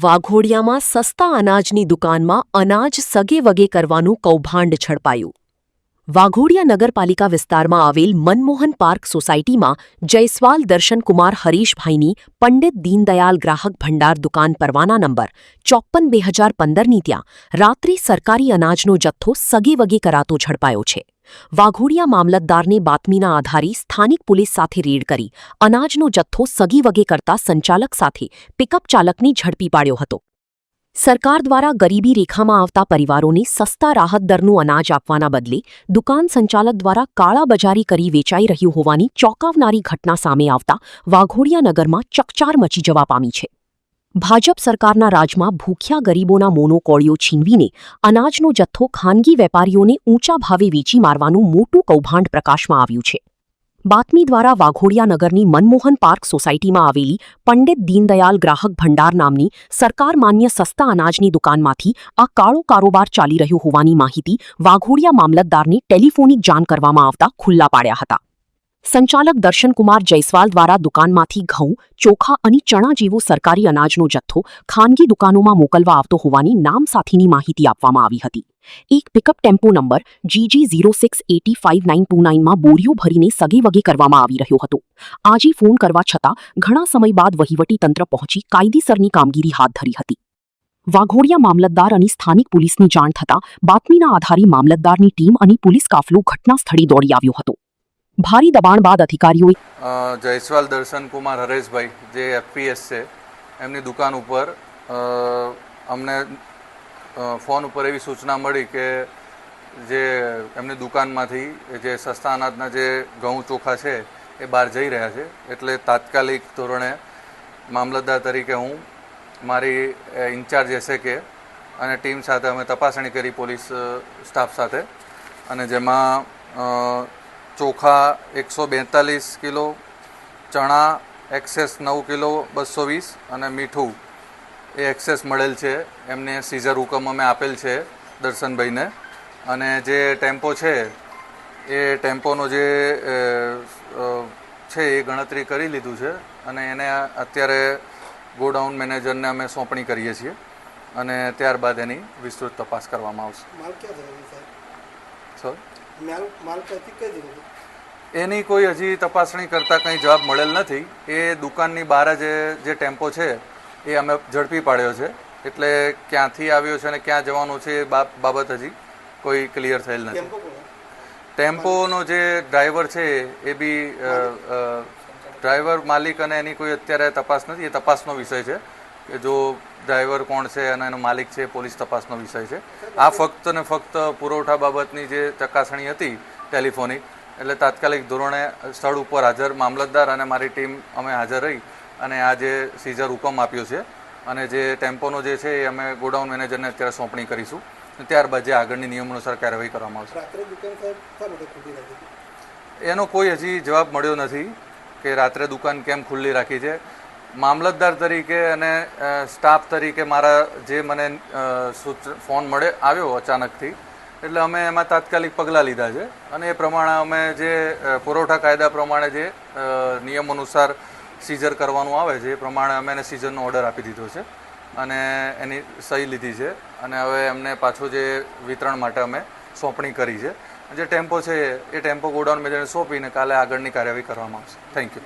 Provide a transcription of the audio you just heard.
વાઘોડિયામાં સસ્તા અનાજની દુકાનમાં અનાજ સગે વગે કરવાનું કૌભાંડ ઝડપાયું. વાઘોડિયા નગરપાલિકા વિસ્તારમાં આવેલ મનમોહન પાર્ક સોસાયટીમાં જયસ્વાલ દર્શનકુમાર હરીશભાઈની પંડિત દીનદયાલ ગ્રાહક ભંડાર દુકાન પરવાના નંબર 54/2015ની ત્યાં રાત્રે સરકારી અનાજનો જથ્થો સગે વગે કરાતો ઝડપાયો છે. વાઘોડિયા મામલતદારને બાતમીના આધારે સ્થાનિક પોલીસ સાથે રેડ કરી અનાજનો જથ્થો સગી વગે કરતા સંચાલક સાથે પિકઅપ ચાલકને ઝડપી પાડ્યો હતો. સરકાર દ્વારા ગરીબી રેખામાં આવતા પરિવારોને સસ્તા રાહત દરનું અનાજ આપવાના બદલે દુકાન સંચાલક દ્વારા કાળાબજારી કરી વેચાઈ રહ્યું હોવાની ચોંકાવનારી ઘટના સામે આવતા વાઘોડિયા નગરમાં ચકચાર મચી જવા પામી છે. ભાજપ સરકારના રાજમાં ભૂખ્યા ગરીબોના મોનો કોળિયો છીનવીને અનાજનો જથ્થો ખાનગી વેપારીઓને ઊંચા ભાવે વેચી મારવાનું મોટું કૌભાંડ પ્રકાશમાં આવ્યું છે. બાતમી દ્વારા વાઘોડિયા નગરની મનમોહન પાર્ક સોસાયટીમાં આવેલી પંડિત દીનદયાલ ગ્રાહક ભંડાર નામની સરકાર માન્ય સસ્તા અનાજની દુકાનમાંથી આ કાળો કારોબાર ચાલી રહ્યો હોવાની માહિતી વાઘોડિયા મામલતદારને ટેલિફોનિક જાણ કરવામાં આવતા ખુલ્લા પાડ્યા હતા. સંચાલક દર્શનકુમાર જયસ્વાલ દ્વારા દુકાનમાંથી ઘઉં, ચોખા અને ચણા જેવો સરકારી અનાજનો જથ્થો ખાનગી દુકાનોમાં મોકલવા આવતો હોવાની નામ સાથેની માહિતી આપવામાં આવી હતી. એક પિકઅપ ટેમ્પો નંબર GG06805929માં બોરીઓ ભરીને સગે વગે કરવામાં આવી રહ્યો હતો. આજે ફોન કરવા છતાં ઘણા સમય બાદ વહીવટી તંત્ર પહોંચી કાયદેસરની કામગીરી હાથ ધરી હતી. વાઘોડિયા મામલતદાર અને સ્થાનિક પોલીસની જાણ થતાં બાતમીના આધારે મામલતદારની ટીમ અને પોલીસ કાફલો ઘટના સ્થળે દોડી આવ્યો હતો. ભારે દબાણ બાદ અધિકારીઓએ જયસ્વાલ દર્શનકુમાર હરેશભાઈ જે FPS છે એમની દુકાન ઉપર અમને ફોન ઉપર એવી સૂચના મળી કે જે એમની દુકાનમાંથી જે સસ્તા અનાજના જે ઘઉં ચોખા છે એ બહાર જઈ રહ્યા છે. એટલે તાત્કાલિક ધોરણે મામલતદાર તરીકે હું મારી ઇન્ચાર્જ SK અને ટીમ સાથે અમે તપાસણી કરી પોલીસ સ્ટાફ સાથે, અને જેમાં ચોખા 142 કિલો, ચણા એક્સેસ 9 કિલો 220 અને મીઠું એ એક્સેસ મળેલ છે. એમને સીઝર હુકમ અમે આપેલ છે દર્શનભાઈને, અને જે ટેમ્પો છે એ ટેમ્પોનો જે છે એ ગણતરી કરી લીધું છે, અને એને અત્યારે ગોડાઉન મેનેજરને અમે સોંપણી કરીએ છીએ, અને ત્યારબાદ એની વિસ્તૃત તપાસ કરવામાં આવશે. એની કોઈ હજી તપાસણી કરતાં કંઈ જવાબ મળેલ નથી. એ દુકાનની બહાર જ જે ટેમ્પો છે એ અમે ઝડપી પાડ્યો છે, એટલે ક્યાંથી આવ્યો છે અને ક્યાં જવાનું છે એ બાબત હજી કોઈ ક્લિયર થયેલ નથી. ટેમ્પોનો જે ડ્રાઈવર છે એ બી ડ્રાઈવર માલિક અને એની કોઈ અત્યારે તપાસ નથી. એ તપાસનો વિષય છે કે જો ડ્રાઈવર કોણ છે અને એનો માલિક છે, પોલીસ તપાસનો વિષય છે. આ ફક્ત ને ફક્ત પુરવઠા બાબતની જે ચકાસણી હતી ટેલિફોનિક, એટલે તાત્કાલિક ધોરણે સ્થળ ઉપર હાજર મામલતદાર અને મારી ટીમ અમે હાજર રહી અને આ જે સીઝર હુકમ આપ્યો છે અને જે ટેમ્પોનો જે છે એ અમે ગોડાઉન મેનેજરને અત્યારે સોંપણી કરીશું. ત્યારબાદ જે આગળની નિયમ અનુસાર કાર્યવાહી કરવામાં આવશે. એનો કોઈ હજી જવાબ મળ્યો નથી કે રાત્રે દુકાન કેમ ખુલ્લી રાખી છે. મામલતદાર તરીકે અને સ્ટાફ તરીકે મારા જે મને ફોન આવ્યો અચાનકથી, એટલે અમે એમાં તાત્કાલિક પગલાં લીધા છે, અને એ પ્રમાણે અમે જે પુરવઠા કાયદા પ્રમાણે જે નિયમ અનુસાર સીઝર કરવાનું આવે છે એ પ્રમાણે અમે એને સીઝરનો ઓર્ડર આપી દીધો છે, અને એની સહી લીધી છે, અને હવે એમને પાછું જે વિતરણ માટે અમે સોંપણી કરી છે. જે ટેમ્પો છે એ ટેમ્પો ગોડાઉન મેનેજરને સોંપીને કાલે આગળની કાર્યવાહી કરવામાં આવશે. Thank you.